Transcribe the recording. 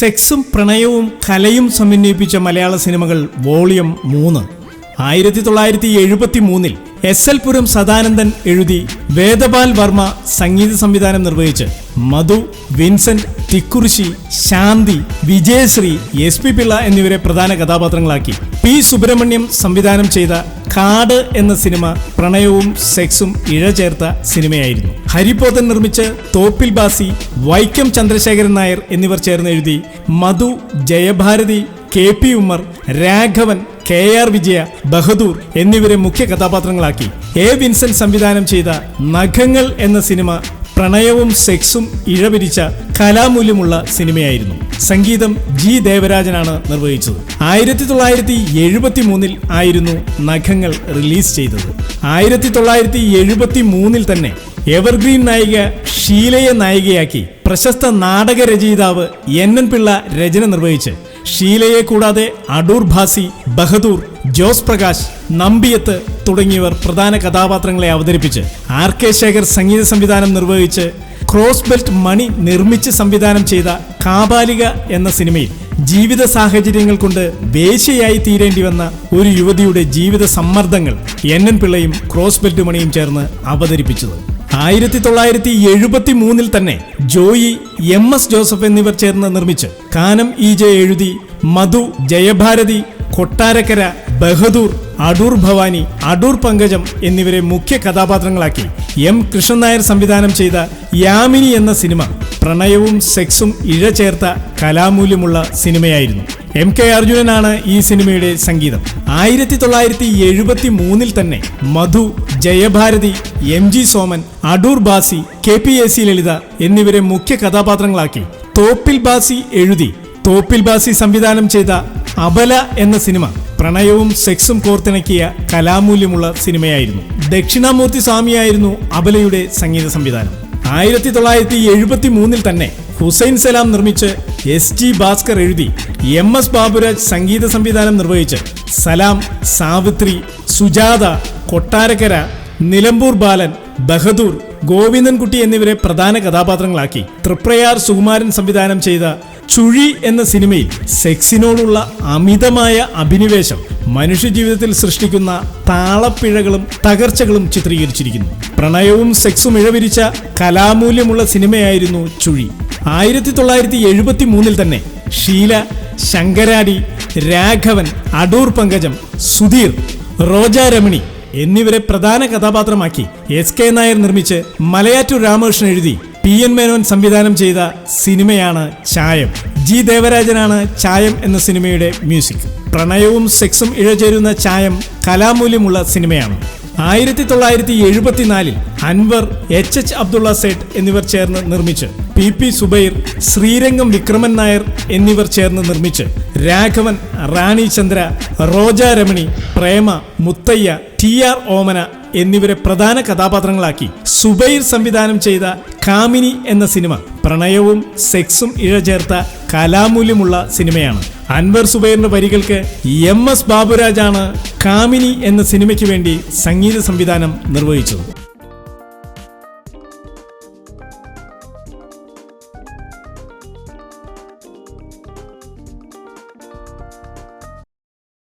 സെക്സും പ്രണയവും കലയും സമന്വയിപ്പിച്ച മലയാള സിനിമകൾ വോളിയം 3. 1973 എസ്.എൽ. പുരം സദാനന്ദൻ എഴുതി വേദപാൽ വർമ്മ സംഗീത സംവിധാനം നിർവഹിച്ച് മധു, വിൻസെന്റ്, തിക്കുറിശി, ശാന്തി, വിജയശ്രീ, എസ്.പി. പിള്ള എന്നിവരെ പ്രധാന കഥാപാത്രങ്ങളാക്കി പി. സുബ്രഹ്മണ്യം സംവിധാനം ചെയ്ത കാട് എന്ന സിനിമ പ്രണയവും സെക്സും ഇഴചേർത്ത സിനിമയായിരുന്നു. ഹരിപോതൻ നിർമ്മിച്ച് തോപ്പിൽ ബാസി, വൈക്കം ചന്ദ്രശേഖരൻ നായർ എന്നിവർ ചേർന്ന് എഴുതി മധു, ജയഭാരതി, കെ.പി. ഉമ്മർ, രാഘവൻ, കെ.ആർ. വിജയ, ബഹദൂർ എന്നിവരെ മുഖ്യ കഥാപാത്രങ്ങളാക്കി എ. വിൻസെന്റ് സംവിധാനം ചെയ്ത നഖങ്ങൾ എന്ന സിനിമ പ്രണയവും സെക്സും ഇഴപിരിച്ച കലാമൂല്യമുള്ള സിനിമയായിരുന്നു. സംഗീതം ജി ദേവരാജനാണ് നിർവഹിച്ചത്. 1973 ആയിരുന്നു നഖങ്ങൾ റിലീസ് ചെയ്തത്. 1973 തന്നെ എവർഗ്രീൻ നായിക ഷീലയെ നായികയാക്കി പ്രശസ്ത നാടക രചയിതാവ് എൻ പിള്ള രചന നിർവഹിച്ച് ഷീലയെ കൂടാതെ അടൂർ ഭാസി, ബഹദൂർ, ജോസ് പ്രകാശ്, നമ്പിയത്ത് തുടങ്ങിയവർ പ്രധാന കഥാപാത്രങ്ങളെ അവതരിപ്പിച്ച് ആർ.കെ. ശേഖർ സംഗീത സംവിധാനം നിർവഹിച്ച് ക്രോസ് ബെൽറ്റ് മണി നിർമ്മിച്ച് സംവിധാനം ചെയ്ത കാബാലിക എന്ന സിനിമയിൽ ജീവിത സാഹചര്യങ്ങൾ കൊണ്ട് വേശ്യയായി തീരേണ്ടി വന്ന ഒരു യുവതിയുടെ ജീവിത സമ്മർദ്ദങ്ങൾ എൻ പിള്ളയും ക്രോസ് ബെൽറ്റ് മണിയും ചേർന്ന് അവതരിപ്പിച്ചത്. 1973 തന്നെ ജോയി, എം.എസ്. ജോസഫ് എന്നിവർ ചേർന്ന് നിർമ്മിച്ച് കാനം ഇ.ജെ. എഴുതി മധു, ജയഭാരതി, കൊട്ടാരക്കര, ബഹദൂർ, അടൂർ ഭവാനി, അടൂർ പങ്കജം എന്നിവരെ മുഖ്യ കഥാപാത്രങ്ങളാക്കി എം. കൃഷ്ണൻ നായർ സംവിധാനം ചെയ്ത യാമിനി എന്ന സിനിമ പ്രണയവും സെക്സും ഇഴചേർത്ത കലാമൂല്യമുള്ള സിനിമയായിരുന്നു. എം. കെ. അർജുനനാണ് ഈ സിനിമയുടെ സംഗീതം. 1973 തന്നെ മധു, ജയഭാരതി, എം. ജി. സോമൻ, അടൂർ ബാസി, കെ.പി.എ.സി. ലളിത എന്നിവരെ മുഖ്യ കഥാപാത്രങ്ങളാക്കി തോപ്പിൽ ബാസി എഴുതി തോപ്പിൽ ബാസി സംവിധാനം ചെയ്ത അബല എന്ന സിനിമ പ്രണയവും സെക്സും കോർത്തിണക്കിയ കലാമൂല്യമുള്ള സിനിമയായിരുന്നു. ദക്ഷിണാമൂർത്തി സ്വാമിയായിരുന്നു അബലയുടെ സംഗീത സംവിധാനം. 1973 തന്നെ ഹുസൈൻ സലാം നിർമ്മിച്ച് എസ്.ജി. ഭാസ്കർ എഴുതി എം.എസ്. ബാബുരാജ് സംഗീത സംവിധാനം നിർവഹിച്ച് സലാം, സാവിത്രി, സുജാത, കൊട്ടാരക്കര, നിലമ്പൂർ ബാലൻ, ബഹദൂർ, ഗോവിന്ദൻകുട്ടി എന്നിവരെ പ്രധാന കഥാപാത്രങ്ങളാക്കി തൃപ്രയാർ സുകുമാരൻ സംവിധാനം ചെയ്ത ചുഴി എന്ന സിനിമയിൽ സെക്സിനോടുള്ള അമിതമായ അഭിനിവേശം മനുഷ്യജീവിതത്തിൽ സൃഷ്ടിക്കുന്ന താളപ്പിഴകളും തകർച്ചകളും ചിത്രീകരിച്ചിരിക്കുന്നു. പ്രണയവും സെക്സും ഇഴപിരിച്ച കലാമൂല്യമുള്ള സിനിമയായിരുന്നു ചുഴി. 1973 തന്നെ ഷീല, ശങ്കരാടി, രാഘവൻ, അടൂർ പങ്കജം, സുധീർ, റോജാ രമണി എന്നിവരെ പ്രധാന കഥാപാത്രമാക്കി എസ്.കെ. നായർ നിർമ്മിച്ച് മലയാറ്റൂർ രാമകൃഷ്ണൻ എഴുതി പി. എൻ. മേനോൻ സംവിധാനം ചെയ്ത സിനിമയാണ് ചായം. ജി ദേവരാജനാണ് ചായം എന്ന സിനിമയുടെ മ്യൂസിക്. പ്രണയവും സെക്സും ഇഴചേരുന്ന ചായം കലാമൂല്യമുള്ള സിനിമയാണ്. 1974 അൻവർ, എച്ച് അബ്ദുള്ള സേഠ് എന്നിവർ ചേർന്ന് നിർമ്മിച്ച് പി. സുബൈർ, ശ്രീരംഗം വിക്രമൻ നായർ എന്നിവർ ചേർന്ന് നിർമ്മിച്ച് രാഘവൻ, റാണി ചന്ദ്ര, റോജാ രമണി, പ്രേമ, മുത്തയ്യ, ടി.ആർ. ഓമന എന്നിവരെ പ്രധാന കഥാപാത്രങ്ങളാക്കി സുബൈർ സംവിധാനം ചെയ്ത കാമിനി എന്ന സിനിമ പ്രണയവും സെക്സും ഇഴചേർത്ത കലാമൂല്യമുള്ള സിനിമയാണ്. അൻവർ സുബൈറിന്റെ വരികൾക്ക് എം.എസ്. ബാബുരാജാണ് കാമിനി എന്ന സിനിമയ്ക്ക് വേണ്ടി സംഗീത സംവിധാനം നിർവഹിച്ചത്.